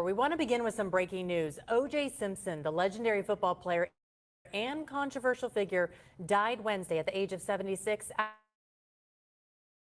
We want to begin with some breaking news. O.J. Simpson, the legendary football player and controversial figure, died Wednesday at the age of 76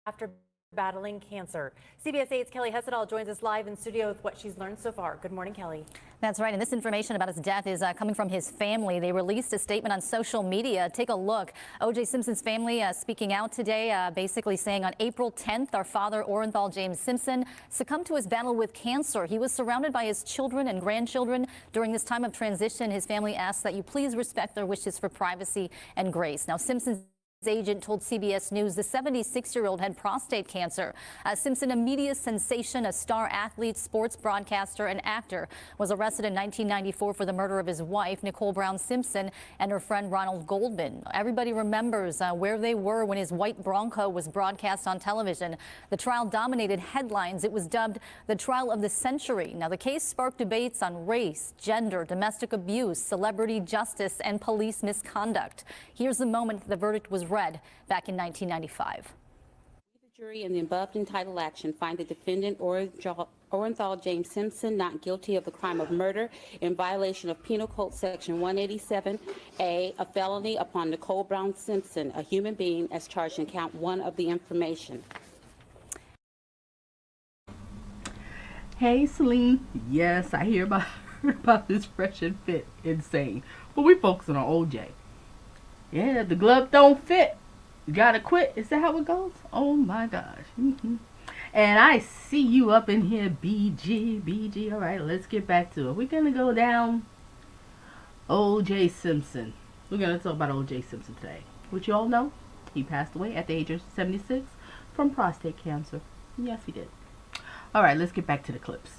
after battling cancer. CBS 8's Kelly Hessedall joins us live in studio with what she's learned so far. Good morning, Kelly. That's right, and this information about his death is coming from his family. They released a statement on social media. Take a look. O.J. Simpson's family speaking out today, basically saying on April 10th, our father, Orenthal James Simpson, succumbed to his battle with cancer. He was surrounded by his children and grandchildren. During this time of transition, his family asks that you please respect their wishes for privacy and grace. Now, Simpson's agent told CBS News the 76-year-old had prostate cancer. Simpson, a media sensation, a star athlete, sports broadcaster, and actor, was arrested in 1994 for the murder of his wife, Nicole Brown Simpson, and her friend Ronald Goldman. Everybody remembers where they were when his white Bronco was broadcast on television. The trial dominated headlines. It was dubbed the trial of the century. Now, the case sparked debates on race, gender, domestic abuse, celebrity justice, and police misconduct. Here's the moment the verdict was read back in 1995. The jury in the above entitled action find the defendant Orenthal James Simpson not guilty of the crime of murder in violation of Penal Code Section 187A, a felony upon Nicole Brown Simpson, a human being, as charged in count 1 of the information. Hey, Celine. Yes, I heard about this fresh and fit insane, but we focusing on OJ. Yeah, the glove don't fit. You gotta quit. Is that how it goes? Oh my gosh. And I see you up in here, BG. All right, let's get back to it. We're gonna go down O.J. Simpson. We're gonna talk about O.J. Simpson today. Which you all know, he passed away at the age of 76 from prostate cancer. Yes, he did. All right, let's get back to the clips.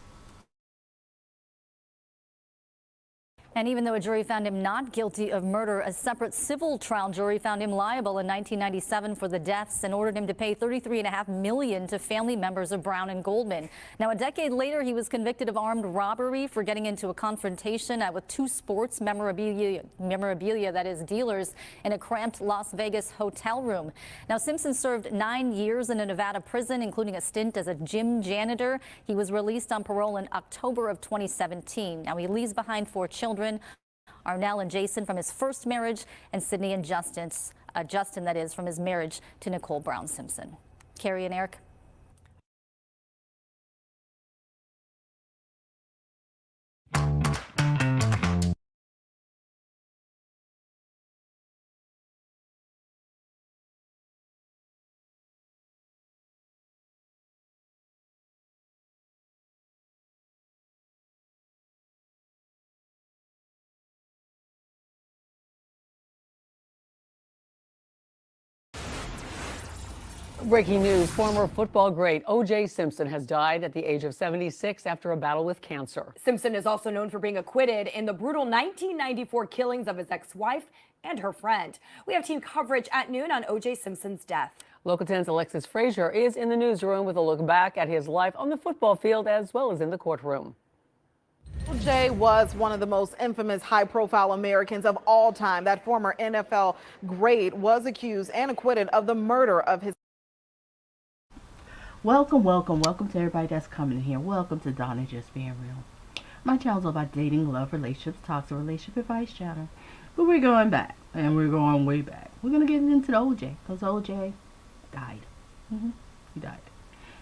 And even though a jury found him not guilty of murder, a separate civil trial jury found him liable in 1997 for the deaths and ordered him to pay $33.5 million to family members of Brown and Goldman. Now, a decade later, he was convicted of armed robbery for getting into a confrontation with two sports memorabilia, that is, dealers, in a cramped Las Vegas hotel room. Now, Simpson served 9 years in a Nevada prison, including a stint as a gym janitor. He was released on parole in October of 2017. Now, he leaves behind 4 children. Arnell and Jason from his first marriage, and Sydney and Justin, that is, from his marriage to Nicole Brown Simpson. Carrie and Eric. Breaking news, former football great O.J. Simpson has died at the age of 76 after a battle with cancer. Simpson is also known for being acquitted in the brutal 1994 killings of his ex-wife and her friend. We have team coverage at noon on O.J. Simpson's death. Local 10's Alexis Frazier is in the newsroom with a look back at his life on the football field as well as in the courtroom. O.J. was one of the most infamous high-profile Americans of all time. That former NFL great was accused and acquitted of the murder of his. Welcome to everybody that's coming here. Welcome to Donna Just Being Real. My channel's all about dating, love, relationships, toxic relationship advice channel. But we're going back, and we're going way back. We're going to get into the OJ, because OJ died. He died.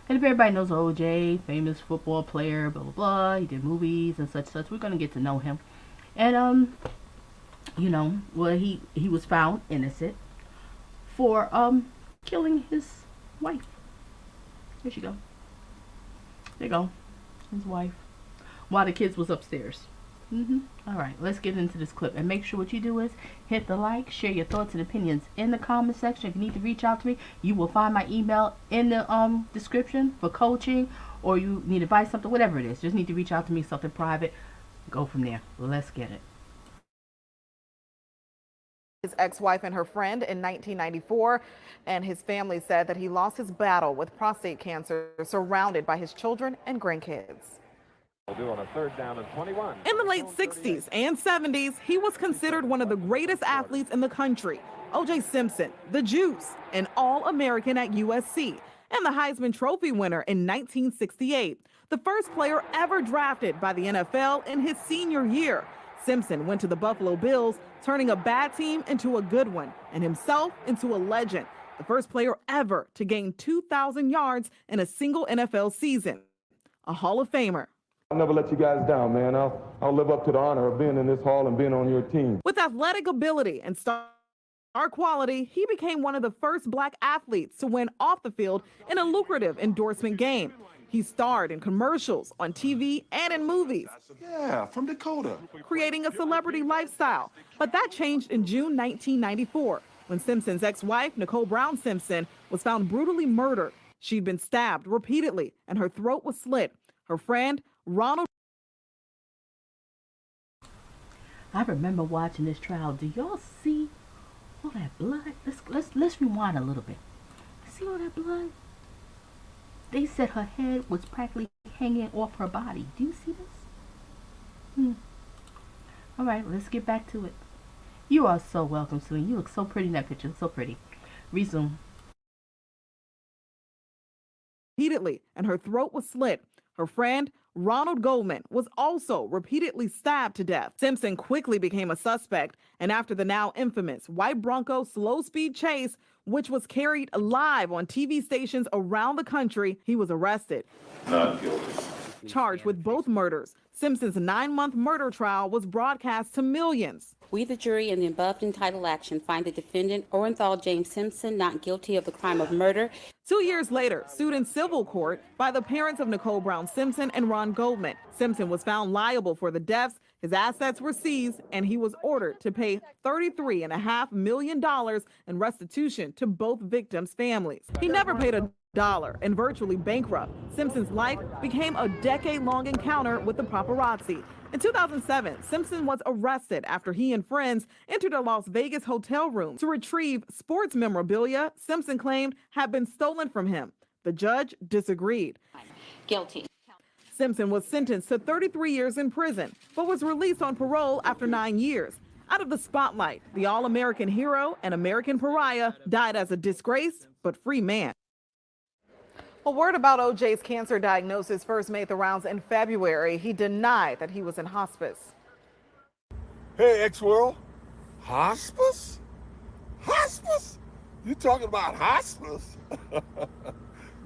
And if everybody knows OJ, famous football player, blah, blah, blah, he did movies and such, we're going to get to know him. And, you know, well, he was found innocent for, killing his wife. There she go. There you go. His wife. While the kids was upstairs. All right, let's get into this clip. And make sure what you do is hit the like, share your thoughts and opinions in the comment section. If you need to reach out to me, you will find my email in the description for coaching, or you need advice, something, whatever it is. Just need to reach out to me, something private. Go from there. Let's get it. His ex-wife and her friend in 1994, and his family said that he lost his battle with prostate cancer, surrounded by his children and grandkids. We'll do on a 3rd down and 21. In the late 60s and 70s, he was considered one of the greatest athletes in the country. O.J. Simpson, the Juice, an All-American at USC, and the Heisman Trophy winner in 1968. the first player ever drafted by the NFL in his senior year. Simpson went to the Buffalo Bills, turning a bad team into a good one and himself into a legend. The first player ever to gain 2,000 yards in a single NFL season. A Hall of Famer. I'll never let you guys down, man. I'll live up to the honor of being in this hall and being on your team. With athletic ability and star quality, he became one of the first black athletes to win off the field in a lucrative endorsement game. He starred in commercials, on TV, and in movies. Yeah, from Dakota. Creating a celebrity lifestyle. But that changed in June 1994 when Simpson's ex-wife, Nicole Brown Simpson, was found brutally murdered. She'd been stabbed repeatedly and her throat was slit. Her friend, Ronald. I remember watching this trial. Do y'all see all that blood? Let's rewind a little bit. See all that blood? They said her head was practically hanging off her body. Do you see this? All right, let's get back to it. You are so welcome, Celine. You look so pretty in that picture. So pretty. Resume. Repeatedly, and her throat was slit. Her friend, Ronald Goldman, was also repeatedly stabbed to death. Simpson quickly became a suspect, and after the now infamous white Bronco slow-speed chase, which was carried live on TV stations around the country, he was arrested. Not guilty. Charged with both murders. Simpson's 9-month murder trial was broadcast to millions. We, the jury, in the above entitled action, find the defendant, Orenthal James Simpson, not guilty of the crime of murder. 2 years later, sued in civil court by the parents of Nicole Brown Simpson and Ron Goldman. Simpson was found liable for the deaths, his assets were seized, and he was ordered to pay $33.5 million in restitution to both victims' families. He never paid a dollar and virtually bankrupt. Simpson's life became a decade-long encounter with the paparazzi. In 2007, Simpson was arrested after he and friends entered a Las Vegas hotel room to retrieve sports memorabilia Simpson claimed had been stolen from him. The judge disagreed. Guilty. Simpson was sentenced to 33 years in prison, but was released on parole after 9 years. Out of the spotlight, the All-American hero and American pariah died as a disgraced but free man. Well, word about OJ's cancer diagnosis first made the rounds in February. He denied that he was in hospice. Hey, X-World, hospice? Hospice? You talking about hospice?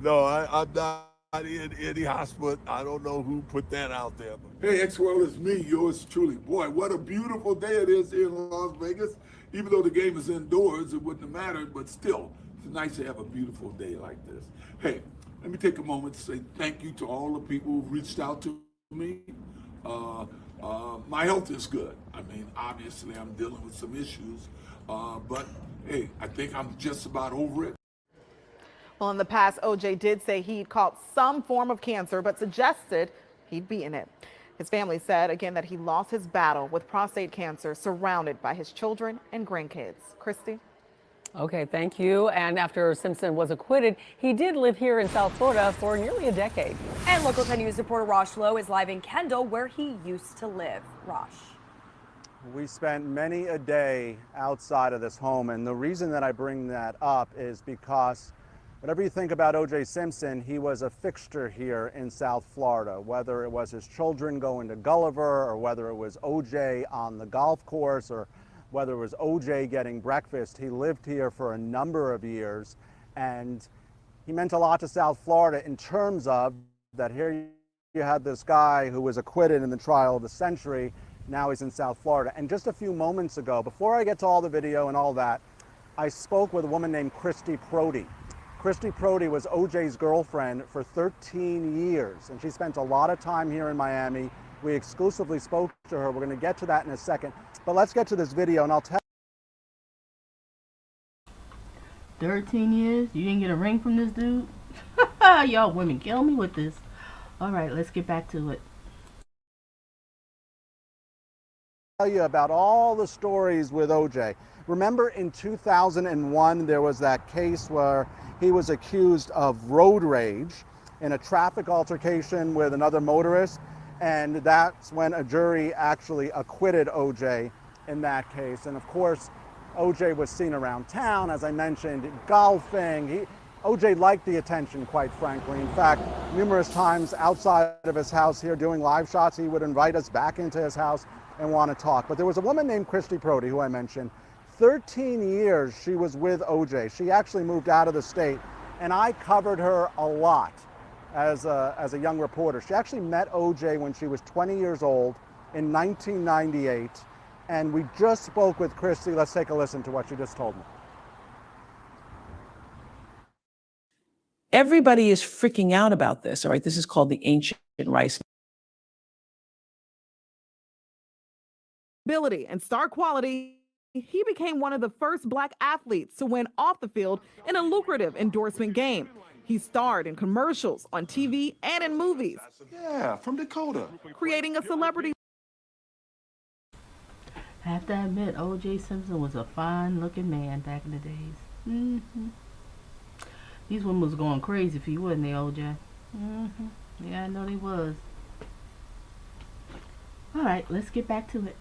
No, I'm not in any hospital. I don't know who put that out there. Hey, X-World, it's me, yours truly. Boy, what a beautiful day it is here in Las Vegas. Even though the game is indoors, it wouldn't have mattered, but still, it's nice to have a beautiful day like this. Hey, let me take a moment to say thank you to all the people who've reached out to me. My health is good. I mean, obviously I'm dealing with some issues, but hey, I think I'm just about over it. Well, in the past, OJ did say he'd caught some form of cancer, but suggested he'd beaten it. His family said again that he lost his battle with prostate cancer, surrounded by his children and grandkids. Christy? Okay, thank you. And after Simpson was acquitted, he did live here in South Florida for nearly a decade. And local 10 News reporter Rosh Lowe is live in Kendall, where he used to live. Rosh. We spent many a day outside of this home, and the reason that I bring that up is because whatever you think about O.J. Simpson, he was a fixture here in South Florida, whether it was his children going to Gulliver, or whether it was O.J. on the golf course, or whether it was O.J. getting breakfast. He lived here for a number of years, and he meant a lot to South Florida in terms of that here you had this guy who was acquitted in the trial of the century. Now he's in South Florida. And just a few moments ago, before I get to all the video and all that, I spoke with a woman named Christy Prody. Christy Prody was O.J.'s girlfriend for 13 years, and she spent a lot of time here in Miami. We exclusively spoke to her. We're going to get to that in a second. But let's get to this video, and I'll tell 13 years? You didn't get a ring from this dude? Y'all women kill me with this. All right, let's get back to it. Tell you about all the stories with O.J. Remember in 2001, there was that case where he was accused of road rage in a traffic altercation with another motorist, and that's when a jury actually acquitted O.J. in that case. And of course, O.J. was seen around town, as I mentioned, golfing. OJ liked the attention, quite frankly. In fact, numerous times outside of his house here doing live shots, he would invite us back into his house and want to talk. But there was a woman named Christy Prody, who I mentioned. 13 years she was with OJ. She actually moved out of the state, and I covered her a lot as a young reporter. She actually met OJ when she was 20 years old in 1998, and we just spoke with Christy. Let's take a listen to what she just told me. Everybody is freaking out about this, all right? This is called the ancient rice. Ability and star quality, he became one of the first Black athletes to win off the field in a lucrative endorsement game. He starred in commercials, on TV, and in movies. Yeah, from Dakota. Creating a celebrity. Have to admit, O.J. Simpson was a fine-looking man back in the days. These women was going crazy for you, wasn't they, O.J.? Yeah, I know they was. All right, let's get back to it.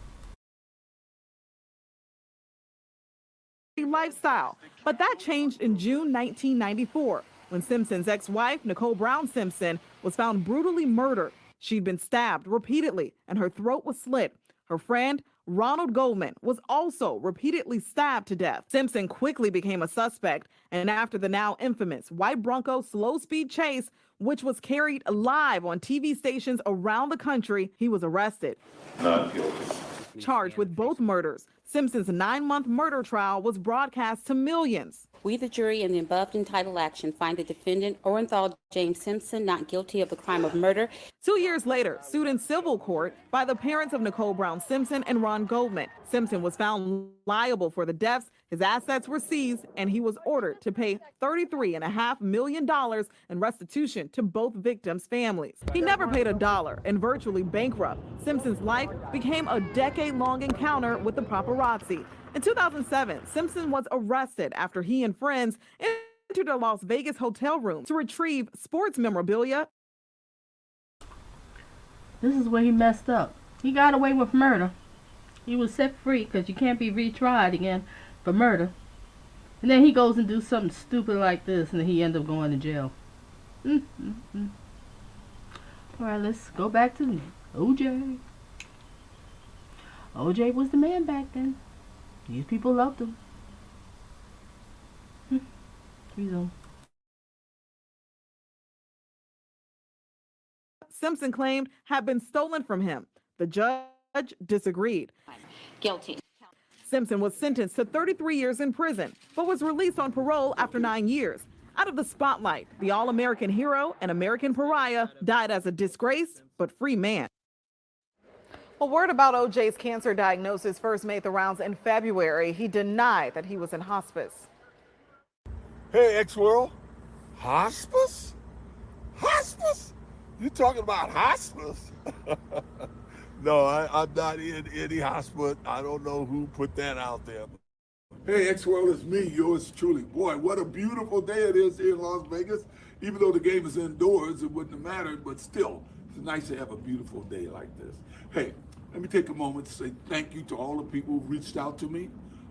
Lifestyle, but that changed in June 1994 when Simpson's ex-wife, Nicole Brown Simpson, was found brutally murdered. She'd been stabbed repeatedly and her throat was slit. Her friend, Ronald Goldman, was also repeatedly stabbed to death. Simpson quickly became a suspect, and after the now infamous white Bronco slow-speed chase, which was carried live on TV stations around the country, he was arrested. Not guilty. Charged with both murders. Simpson's 9-month murder trial was broadcast to millions. We, the jury, in the above entitled action, find the defendant, Orenthal James Simpson, not guilty of the crime of murder. 2 years later, sued in civil court by the parents of Nicole Brown Simpson and Ron Goldman. Simpson was found liable for the deaths. His assets were seized, and he was ordered to pay $33.5 million in restitution to both victims' families. He never paid a dollar and virtually bankrupt. Simpson's life became a decade-long encounter with the paparazzi. In 2007, Simpson was arrested after he and friends entered a Las Vegas hotel room to retrieve sports memorabilia. This is where he messed up. He got away with murder. He was set free because you can't be retried again for murder. And then he goes and do something stupid like this, and then he ends up going to jail. All right, let's go back to OJ. OJ was the man back then. These people loved him. Resume. Simpson claimed had been stolen from him. The judge disagreed. Guilty. Simpson was sentenced to 33 years in prison, but was released on parole after 9 years. Out of the spotlight, the All-American hero and American pariah died as a disgraced but free man. Well, word about OJ's cancer diagnosis first made the rounds in February. He denied that he was in hospice. Hey, ex-world. Hospice? Hospice? You talking about hospice? No, I'm not in any hospice. I don't know who put that out there. Hey, ex-world, it's me, yours truly. Boy, what a beautiful day it is here in Las Vegas. Even though the game is indoors, it wouldn't have mattered, but still, it's nice to have a beautiful day like this. Hey, let me take a moment to say thank you to all the people who reached out to me.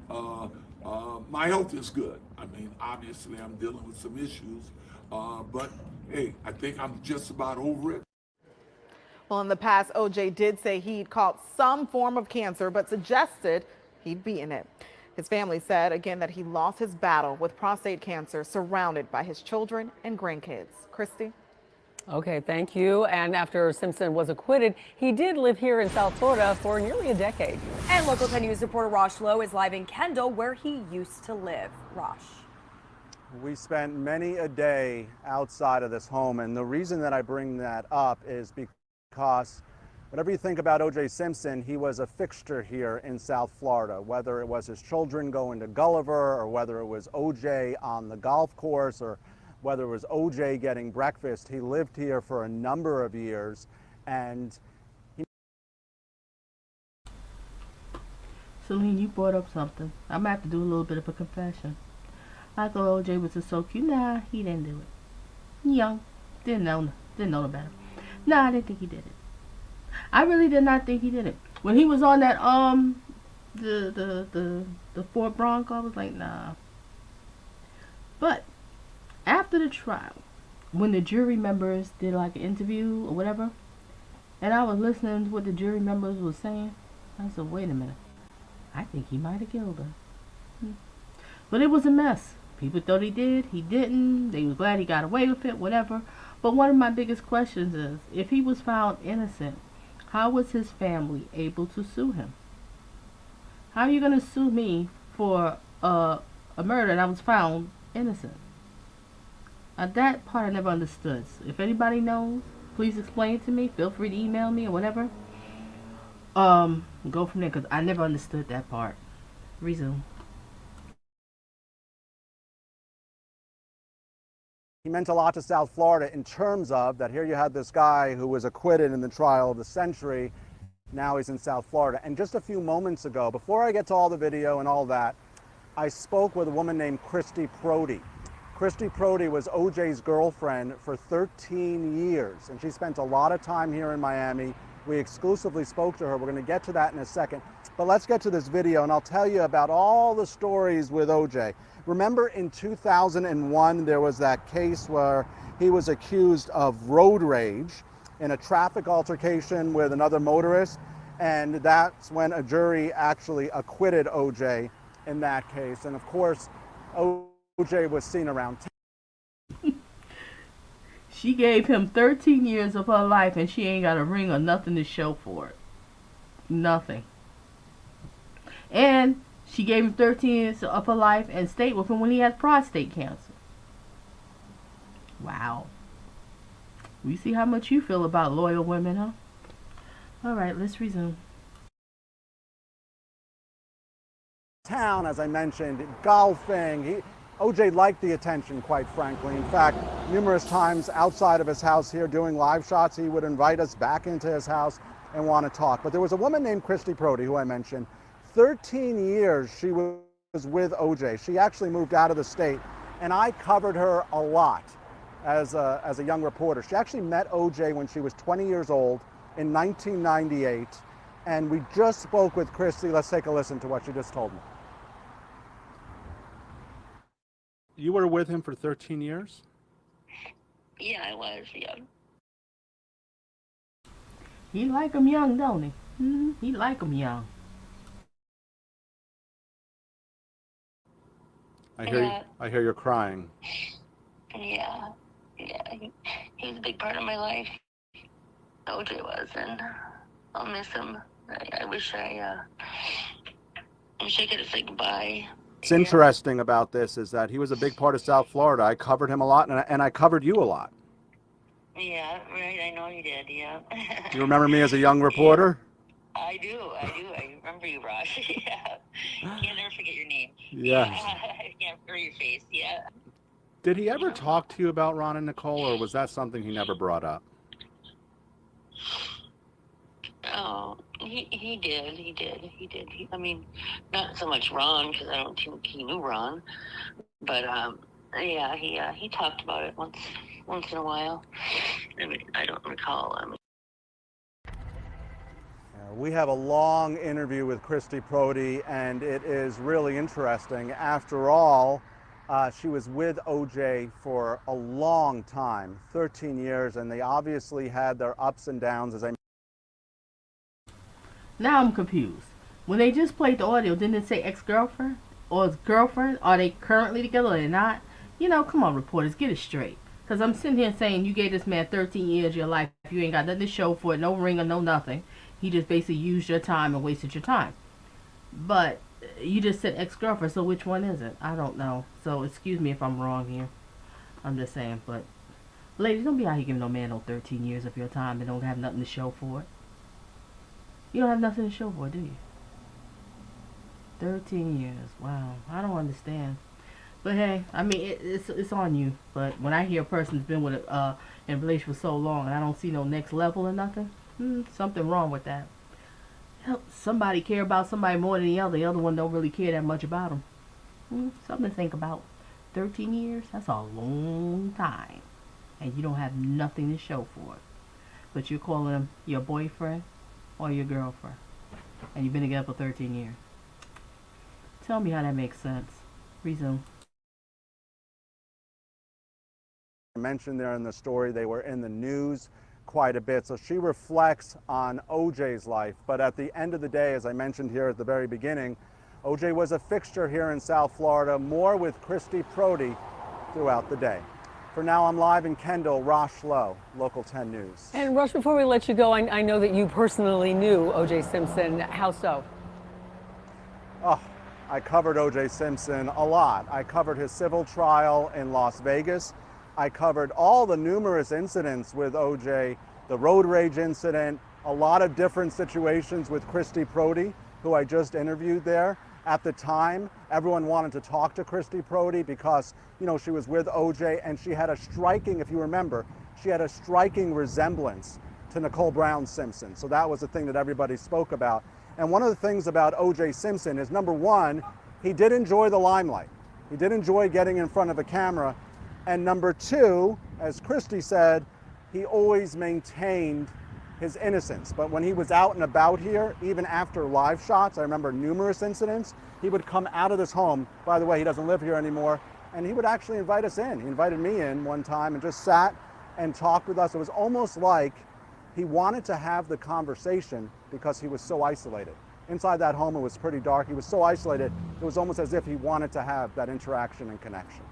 My health is good. I mean, obviously, I'm dealing with some issues, but hey, I think I'm just about over it. Well, in the past, OJ did say he'd caught some form of cancer, but suggested he'd beaten it. His family said again that he lost his battle with prostate cancer, surrounded by his children and grandkids. Christy? Okay, thank you. And after Simpson was acquitted, he did live here in South Florida for nearly a decade. And local 10 News reporter Rosh Lowe is live in Kendall, where he used to live. Rosh. We spent many a day outside of this home, and the reason that I bring that up is because whenever you think about O.J. Simpson, he was a fixture here in South Florida, whether it was his children going to Gulliver, or whether it was O.J. on the golf course, or whether it was O.J. getting breakfast. He lived here for a number of years, and Celine, you brought up something. I'm going to have to do a little bit of a confession. I thought O.J. was just so cute. Nah, he didn't do it. Young. Didn't know no better. Nah, I didn't think he did it. I really did not think he did it. When he was on that, the Ford Bronco, I was like, nah. But after after the trial, when the jury members did like an interview or whatever, and I was listening to what the jury members was saying, I said, wait a minute, I think he might have killed her. But it was a mess. People thought he did, he didn't, they were glad he got away with it, whatever. But one of my biggest questions is, if he was found innocent, how was his family able to sue him? How are you going to sue me for a murder and I was found innocent? That part I never understood. So if anybody knows, please explain it to me. Feel free to email me or whatever. Go from there, because I never understood that part. Resume. He meant a lot to South Florida in terms of that here you had this guy who was acquitted in the trial of the century. Now he's in South Florida. And just a few moments ago, before I get to all the video and all that, I spoke with a woman named Christy Prody. Christy Prody was OJ's girlfriend for 13 years, and she spent a lot of time here in Miami. We exclusively spoke to her. We're going to get to that in a second. But let's get to this video, and I'll tell you about all the stories with OJ. Remember in 2001, there was that case where he was accused of road rage in a traffic altercation with another motorist, and that's when a jury actually acquitted OJ in that case. And of course, OJ was seen around town. She gave him 13 years of her life, and she ain't got a ring or nothing to show for it. Nothing. And she gave him 13 years of her life and stayed with him when he had prostate cancer. Wow. We see how much you feel about loyal women, huh? All right, let's resume. Town, as I mentioned, golfing. OJ liked the attention, quite frankly. In fact, numerous times outside of his house here doing live shots, he would invite us back into his house and want to talk. But there was a woman named Christy Prody, who I mentioned. 13 years she was with OJ. She actually moved out of the state, and I covered her a lot as a young reporter. She actually met OJ when she was 20 years old in 1998, and we just spoke with Christy. Let's take a listen to what she just told me. You were with him for 13 years? Yeah, I was, yeah. He like 'em young, don't he? He like 'em young. I hear you're crying. Yeah, he's a big part of my life. OJ was, and I'll miss him. I wish I could have said goodbye. What's interesting about this is that he was a big part of South Florida. I covered him a lot, and I covered you a lot. Yeah, right, I know you did, yeah. You remember me as a young reporter? I do. I remember you, Ross. Yeah. Can't never forget your name. Yes. Yeah, or your face, yeah. Did he ever talk to you about Ron and Nicole, or was that something he never brought up? Oh, he did. I mean, not so much Ron, because I don't think he knew Ron, but yeah, he talked about it once in a while. I mean, I don't recall. We have a long interview with Christy Prody, and it is really interesting. After all, she was with OJ for a long time, 13 years, and they obviously had their ups and downs. Now I'm confused. When they just played the audio, didn't it say ex-girlfriend or girlfriend? Are they currently together or they're not? You know, come on, reporters, get it straight. Because I'm sitting here saying you gave this man 13 years of your life. You ain't got nothing to show for it, no ring or no nothing. He just basically used your time and wasted your time. But you just said ex-girlfriend, so which one is it? I don't know. So excuse me if I'm wrong here. I'm just saying, but ladies, don't be out here giving no man no 13 years of your time and don't have nothing to show for it. You don't have nothing to show for it, do you? 13 years. Wow. I don't understand. But hey, I mean, it's on you. But when I hear a person's been with in a relationship for so long and I don't see no next level or nothing, something wrong with that. Hell, somebody care about somebody more than the other. The other one don't really care that much about them. Something to think about. 13 years? That's a long time. And you don't have nothing to show for it. But you're calling him your boyfriend or your girlfriend. And you've been together for 13 years. Tell me how that makes sense. Resume. I mentioned there in the story, they were in the news quite a bit. So she reflects on OJ's life. But at the end of the day, as I mentioned here at the very beginning, OJ was a fixture here in South Florida, more with Christy Prody throughout the day. For now, I'm live in Kendall, Rosh Lowe, Local 10 News. And Rush, before we let you go, I know that you personally knew O.J. Simpson. How so? Oh, I covered O.J. Simpson a lot. I covered his civil trial in Las Vegas. I covered all the numerous incidents with O.J., the road rage incident, a lot of different situations with Christy Prody, who I just interviewed there. At the time, everyone wanted to talk to Christy Prody because, you know, she was with O.J. and she had a striking, if you remember, she had a striking resemblance to Nicole Brown Simpson. So that was the thing that everybody spoke about. And one of the things about O.J. Simpson is, number one, he did enjoy the limelight. He did enjoy getting in front of a camera. And number two, as Christy said, he always maintained his innocence. But when he was out and about here, even after live shots, I remember numerous incidents, he would come out of this home. By the way, he doesn't live here anymore. And he would actually invite us in. He invited me in one time and just sat and talked with us. It was almost like he wanted to have the conversation because he was so isolated. Inside that home, it was pretty dark. He was so isolated, it was almost as if he wanted to have that interaction and connection.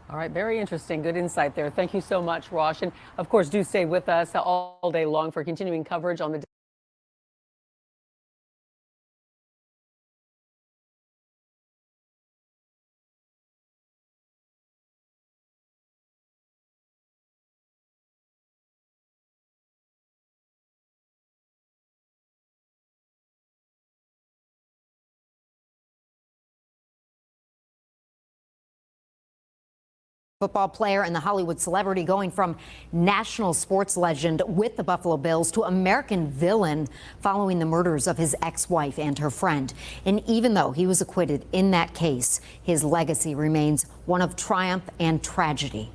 All right, very interesting. Good insight there. Thank you so much, Rosh. And of course, do stay with us all day long for continuing coverage on the football player and the Hollywood celebrity going from national sports legend with the Buffalo Bills to American villain following the murders of his ex-wife and her friend. And even though he was acquitted in that case, his legacy remains one of triumph and tragedy.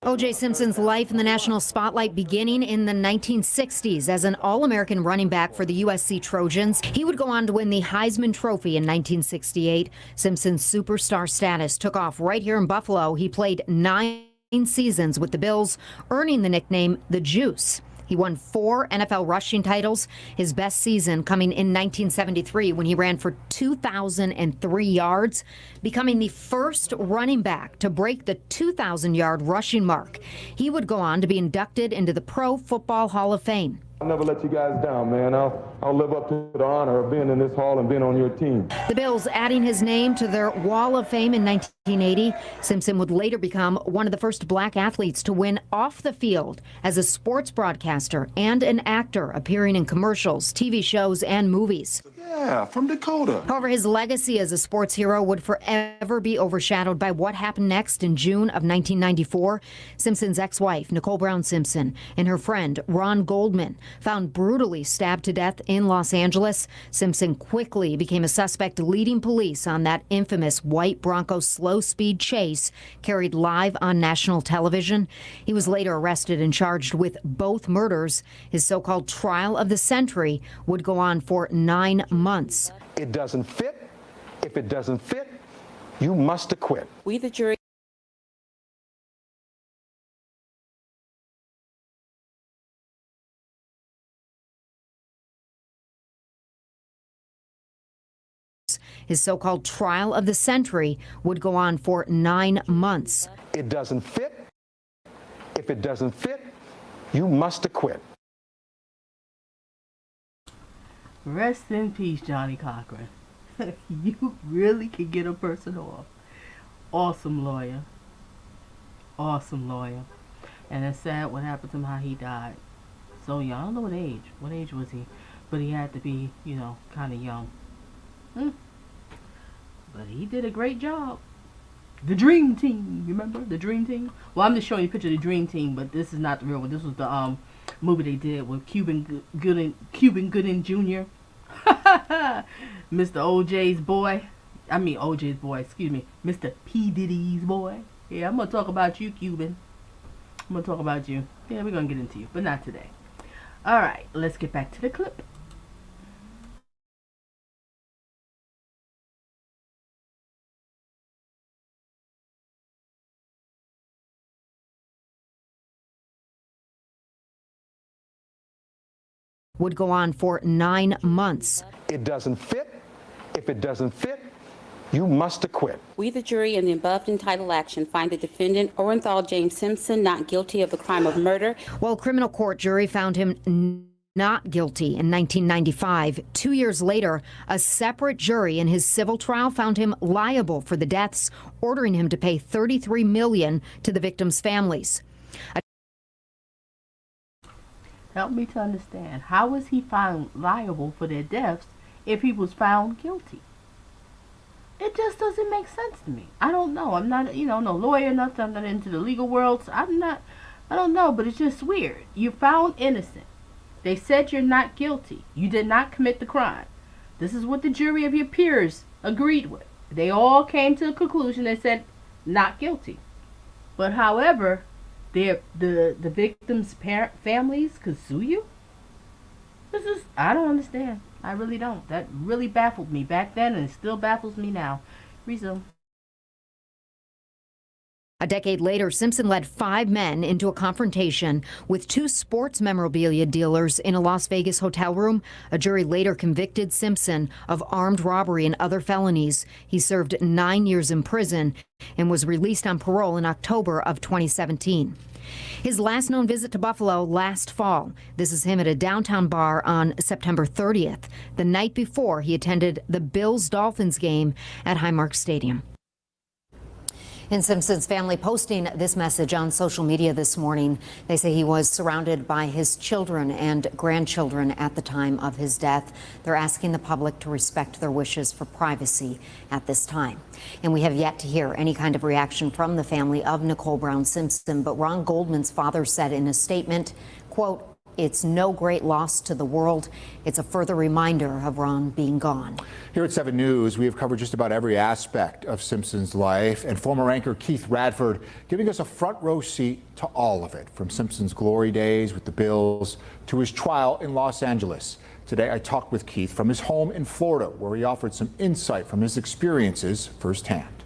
O.J. Simpson's life in the national spotlight beginning in the 1960s as an All-American running back for the USC Trojans. He would go on to win the Heisman Trophy in 1968. Simpson's superstar status took off right here in Buffalo. He played 9 seasons with the Bills, earning the nickname The Juice. He won 4 NFL rushing titles, his best season coming in 1973 when he ran for 2,003 yards, becoming the first running back to break the 2,000-yard rushing mark. He would go on to be inducted into the Pro Football Hall of Fame. I'll never let you guys down, man. I'll live up to the honor of being in this hall and being on your team. The Bills adding his name to their Wall of Fame in 1980. Simpson would later become one of the first black athletes to win off the field as a sports broadcaster and an actor, appearing in commercials, TV shows, and movies. Yeah, from Dakota. However, his legacy as a sports hero would forever be overshadowed by what happened next in June of 1994. Simpson's ex-wife, Nicole Brown Simpson, and her friend, Ron Goldman, found brutally stabbed to death in Los Angeles. Simpson quickly became a suspect, leading police on that infamous white Bronco slow-speed chase carried live on national television. He was later arrested and charged with both murders. His so-called trial of the century would go on for 9 months. It doesn't fit. If it doesn't fit, you must acquit. We, the jury. His so-called trial of the century would go on for 9 months. It doesn't fit. If it doesn't fit, you must acquit. Rest in peace, Johnny Cochran. You really can get a person off. Awesome lawyer. Awesome lawyer. And it's sad what happened to him, how he died. So young. I don't know what age. What age was he? But he had to be, you know, kind of young. But he did a great job. The Dream Team. Remember? The Dream Team? Well, I'm just showing you a picture of the Dream Team, but this is not the real one. This was the movie they did with Cuban Gooding Jr. Mr. OJ's boy. I mean OJ's boy, excuse me. Mr. P. Diddy's boy. Yeah, I'm going to talk about you, Cuban. I'm going to talk about you. Yeah, we're going to get into you, but not today. All right, let's get back to the clip. would go on for 9 months. It doesn't fit. If it doesn't fit, you must acquit. We, the jury, in the above entitled action, find the defendant, Orenthal James Simpson, not guilty of the crime of murder. While criminal court jury found him not guilty in 1995, 2 years later, a separate jury in his civil trial found him liable for the deaths, ordering him to pay $33 million to the victims' families. Help me to understand. How was he found liable for their deaths if he was found guilty? It just doesn't make sense to me. I don't know. I'm not, no lawyer, nothing. I'm not into the legal world. So I don't know, but it's just weird. You're found innocent. They said you're not guilty. You did not commit the crime. This is what the jury of your peers agreed with. They all came to a conclusion that said not guilty. But however, the victims' families could sue you? I don't understand. I really don't. That really baffled me back then, and it still baffles me now. Resume. A decade later, Simpson led 5 men into a confrontation with 2 sports memorabilia dealers in a Las Vegas hotel room. A jury later convicted Simpson of armed robbery and other felonies. He served 9 years in prison and was released on parole in October of 2017. His last known visit to Buffalo last fall. This is him at a downtown bar on September 30th, the night before he attended the Bills-Dolphins game at Highmark Stadium. And Simpson's family posting this message on social media this morning. They say he was surrounded by his children and grandchildren at the time of his death. They're asking the public to respect their wishes for privacy at this time. And we have yet to hear any kind of reaction from the family of Nicole Brown Simpson. But Ron Goldman's father said in a statement, quote, "It's no great loss to the world. It's a further reminder of Ron being gone." Here at 7 News, we have covered just about every aspect of Simpson's life, and former anchor Keith Radford giving us a front row seat to all of it, from Simpson's glory days with the Bills to his trial in Los Angeles. Today, I talked with Keith from his home in Florida, where he offered some insight from his experiences firsthand.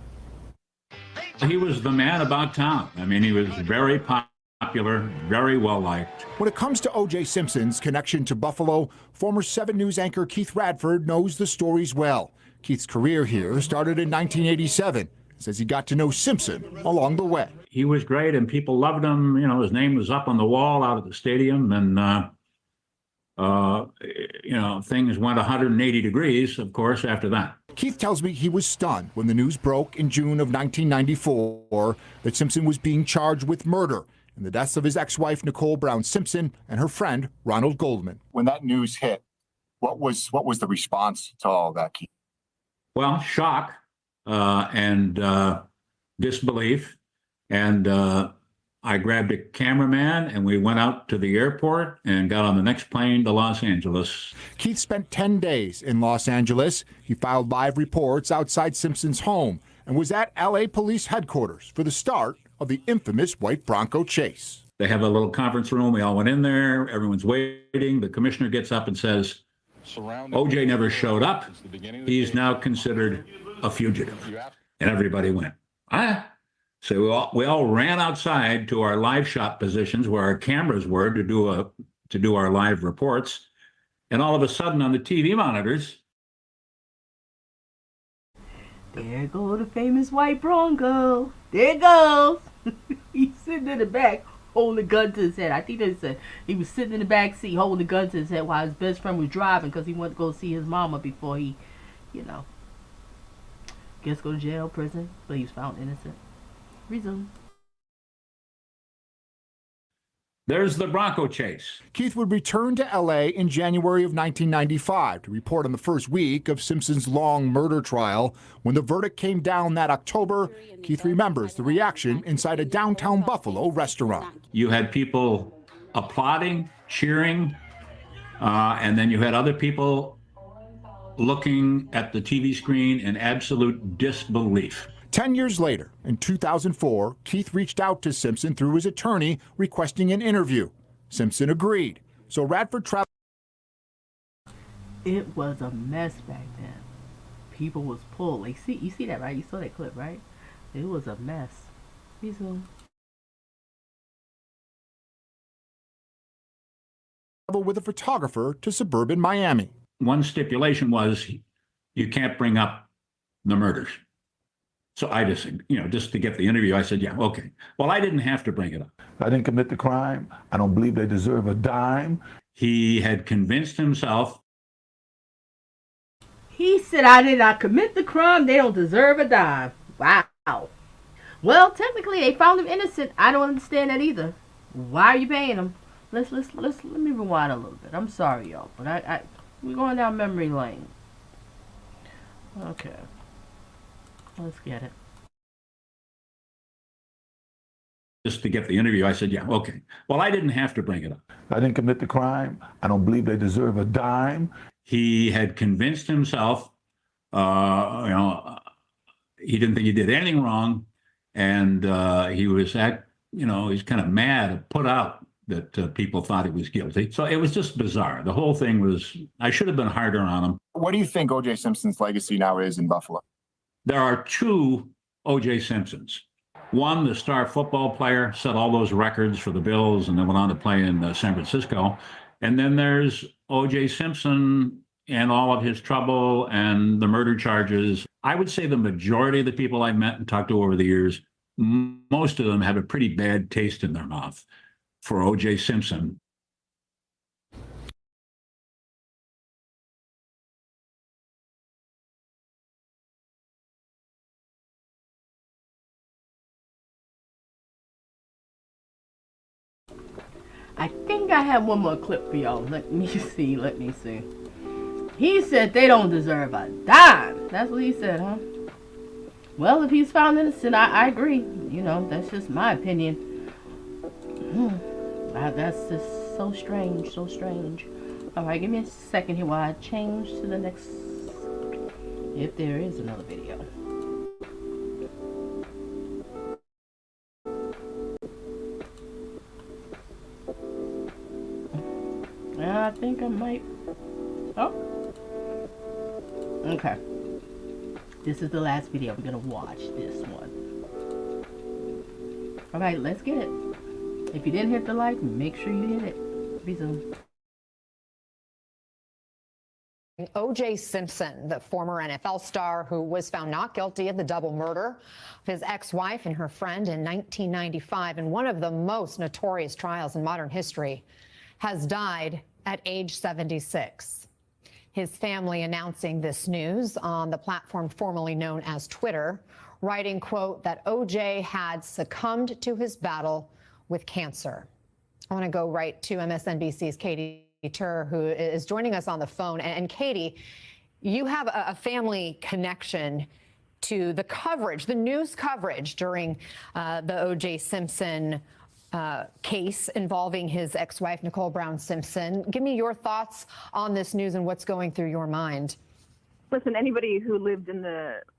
He was the man about town. I mean, he was very popular, very well liked. When it comes to O.J. Simpson's connection to Buffalo, former 7 News anchor Keith Radford knows the stories well. Keith's career here started in 1987. Says he got to know Simpson along the way. He was great and people loved him. You know, his name was up on the wall out at the stadium, and things went 180 degrees, of course, after that. Keith tells me he was stunned when the news broke in June of 1994 that Simpson was being charged with murder in the deaths of his ex-wife, Nicole Brown Simpson, and her friend, Ronald Goldman. When that news hit, what was the response to all that, Keith? Well, shock and disbelief. And I grabbed a cameraman and we went out to the airport and got on the next plane to Los Angeles. Keith spent 10 days in Los Angeles. He filed live reports outside Simpson's home and was at L.A. Police headquarters for the start of the infamous white Bronco chase. They have a little conference room. We all went in there. Everyone's waiting. The commissioner gets up and says, "OJ never showed up. He's now considered a fugitive." And everybody went, "Ah." So we all ran outside to our live shot positions where our cameras were to do our live reports. And all of a sudden on the TV monitors, there go the famous white Bronco. There it goes. He's sitting in the back holding a gun to his head. I think they said he was sitting in the back seat holding a gun to his head while his best friend was driving because he wanted to go see his mama before he, guess go to jail, prison. But he was found innocent. Resume. there's the Bronco chase. Keith would return to L.A. in January of 1995 to report on the first week of Simpson's long murder trial. When the verdict came down that October, Keith remembers the reaction inside a downtown Buffalo restaurant. You had people applauding, cheering, and then you had other people looking at the TV screen in absolute disbelief. 10 years later, in 2004, Keith reached out to Simpson through his attorney requesting an interview. Simpson agreed, so Radford traveled. It was a mess back then. People was pulled. Like, you see that, right? You saw that clip, right? It was a mess. Resume. with a photographer to suburban Miami. One stipulation was you can't bring up the murders. So I just, just to get the interview, I said, yeah, okay. Well, I didn't have to bring it up. I didn't commit the crime. I don't believe they deserve a dime. He had convinced himself. He said, I did not commit the crime. They don't deserve a dime. Wow. Well, technically, they found him innocent. I don't understand that either. Why are you paying him? Let me rewind a little bit. I'm sorry, y'all, but we're going down memory lane. Okay. Let's get it. Just to get the interview, I said, yeah, okay. Well, I didn't have to bring it up. I didn't commit the crime. I don't believe they deserve a dime. He had convinced himself, he didn't think he did anything wrong. And he was, he's kind of mad, put out that people thought he was guilty. So it was just bizarre. The whole thing was, I should have been harder on him. What do you think O.J. Simpson's legacy now is in Buffalo? There are two O.J. Simpsons. One, the star football player, set all those records for the Bills and then went on to play in San Francisco. And then there's O.J. Simpson and all of his trouble and the murder charges. I would say the majority of the people I've met and talked to over the years, most of them have a pretty bad taste in their mouth for O.J. Simpson. I think I have one more clip for y'all. Let me see. He said they don't deserve a dime. That's what he said, huh? Well, if he's found innocent, I agree. That's just my opinion. That's just so strange, All right, give me a second here while I change to the next, if there is another video. I think I might. Oh. Okay. This is the last video. We're going to watch this one. All right, let's get it. If you didn't hit the like, make sure you hit it. Be soon. O.J. Simpson, the former NFL star who was found not guilty of the double murder of his ex-wife and her friend in 1995 in one of the most notorious trials in modern history, has died at age 76. His family announcing this news on the platform formerly known as Twitter, writing, quote, that O.J. had succumbed to his battle with cancer. I want to go right to MSNBC's Katie Tur, who is joining us on the phone. And Katie, you have a family connection to the coverage, the news coverage during the O.J. Simpson case involving his ex-wife, Nicole Brown Simpson. Give me your thoughts on this news and what's going through your mind. Listen, anybody who lived in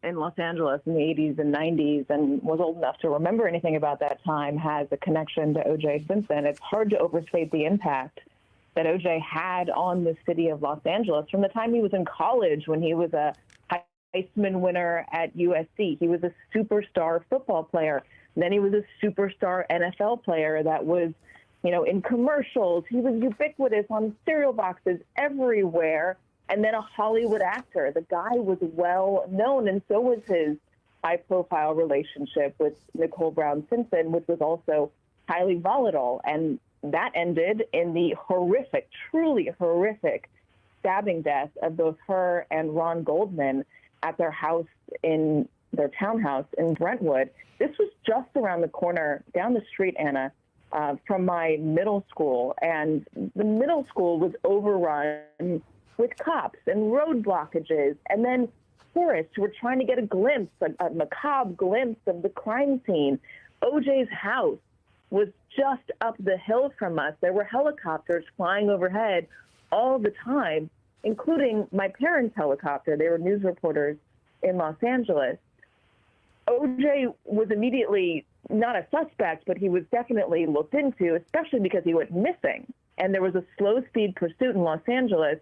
Los Angeles in the 80s and 90s and was old enough to remember anything about that time has a connection to O.J. Simpson. It's hard to overstate the impact that O.J. had on the city of Los Angeles from the time he was in college, when he was a Heisman winner at USC. He was a superstar football player. Then he was a superstar NFL player that was, in commercials. He was ubiquitous on cereal boxes everywhere. And then a Hollywood actor. The guy was well known, and so was his high-profile relationship with Nicole Brown Simpson, which was also highly volatile. And that ended in the horrific, truly horrific stabbing death of both her and Ron Goldman at their house in their townhouse in Brentwood. This was just around the corner, down the street, Anna, from my middle school. And the middle school was overrun with cops and road blockages. And then tourists were trying to get a glimpse, a macabre glimpse of the crime scene. OJ's house was just up the hill from us. There were helicopters flying overhead all the time, including my parents' helicopter. They were news reporters in Los Angeles. OJ was immediately not a suspect, but he was definitely looked into, especially because he went missing. And there was a slow-speed pursuit in Los Angeles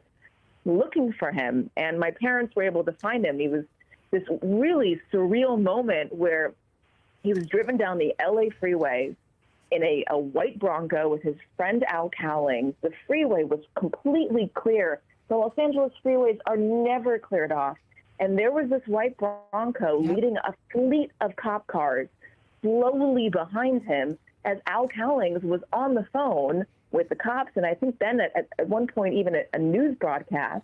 looking for him. And my parents were able to find him. He was this really surreal moment where he was driven down the LA freeways in a white Bronco with his friend Al Cowlings. The freeway was completely clear. The Los Angeles freeways are never cleared off. And there was this white Bronco leading a fleet of cop cars slowly behind him as Al Cowlings was on the phone with the cops. And I think then at one point, even a news broadcast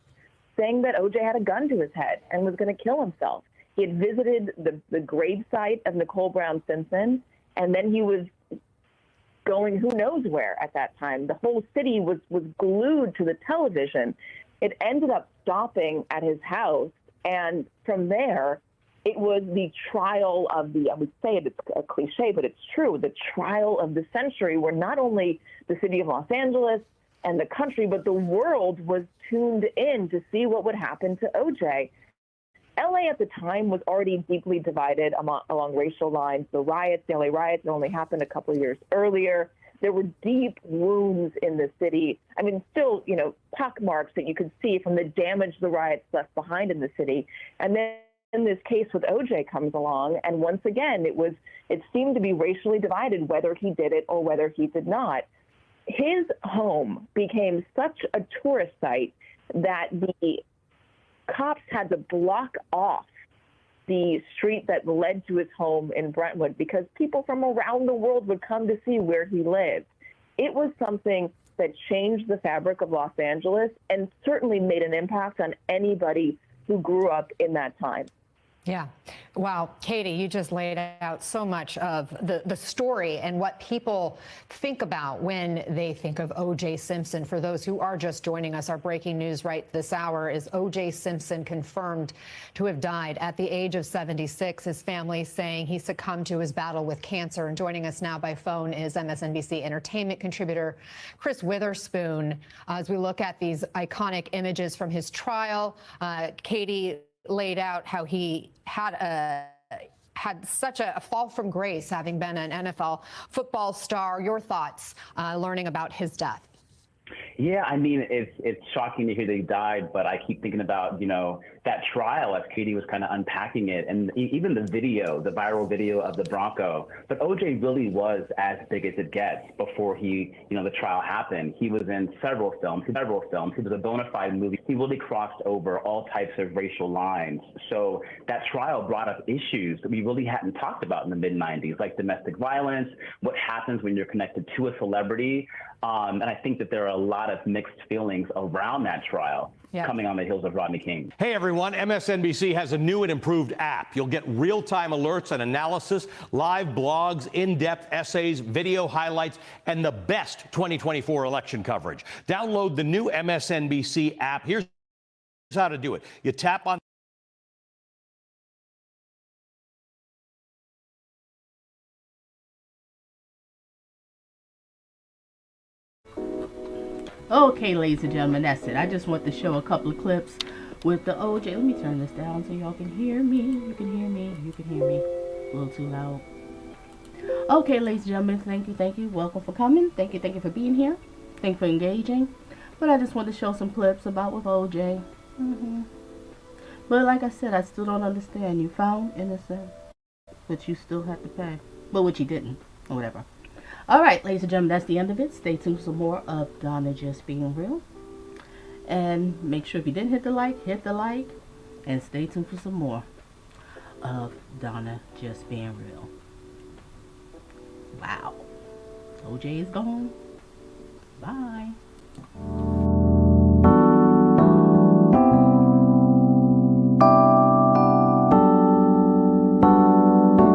saying that OJ had a gun to his head and was going to kill himself. He had visited the grave site of Nicole Brown Simpson, and then he was going who knows where at that time. The whole city was glued to the television. It ended up stopping at his house, and from there, it was the trial of I would say it's a cliche, but it's true, the trial of the century, where not only the city of Los Angeles and the country, but the world was tuned in to see what would happen to OJ. LA at the time was already deeply divided along racial lines. The riots, the LA riots, only happened a couple of years earlier. There were deep wounds in the city. I mean, still, pock marks that you could see from the damage the riots left behind in the city. And then this case with OJ comes along, and once again, it seemed to be racially divided whether he did it or whether he did not. His home became such a tourist site that the cops had to block off the street that led to his home in Brentwood because people from around the world would come to see where he lived. It was something that changed the fabric of Los Angeles and certainly made an impact on anybody who grew up in that time. Yeah. Wow. Katie, you just laid out so much of the story and what people think about when they think of O.J. Simpson. For those who are just joining us, our breaking news right this hour is O.J. Simpson confirmed to have died at the age of 76. His family saying he succumbed to his battle with cancer. And joining us now by phone is MSNBC entertainment contributor Chris Witherspoon. As we look at these iconic images from his trial, Katie laid out how he had such a fall from grace, having been an NFL football star. Your thoughts learning about his death? Yeah, I mean, it's shocking to hear that he died, but I keep thinking about, that trial as Katie was kind of unpacking it, and even the video, the viral video of the Bronco. But OJ really was as big as it gets before the trial happened. He was in several films. He was a bona fide movie. He really crossed over all types of racial lines. So that trial brought up issues that we really hadn't talked about in the mid-90s, like domestic violence, what happens when you're connected to a celebrity. And I think that there are a lot of mixed feelings around that trial coming on the heels of Rodney King. Hey, everyone. MSNBC has a new and improved app. You'll get real-time alerts and analysis, live blogs, in-depth essays, video highlights, and the best 2024 election coverage. Download the new MSNBC app. Here's how to do it. You tap on Okay, ladies and gentlemen, that's it. I just want to show a couple of clips with the OJ. Let me turn this down so y'all can hear me. You can hear me. You can hear me. A little too loud. Okay, ladies and gentlemen, thank you. Welcome for coming. Thank you for being here. Thank you for engaging. But I just want to show some clips about with OJ. But like I said, I still don't understand. You found innocent, but you still have to pay. But which you didn't, or whatever. All right, ladies and gentlemen, that's the end of it. Stay tuned for some more of Donna Just Being Real. And make sure if you didn't hit the like, and stay tuned for some more of Donna Just Being Real. Wow. OJ is gone. Bye.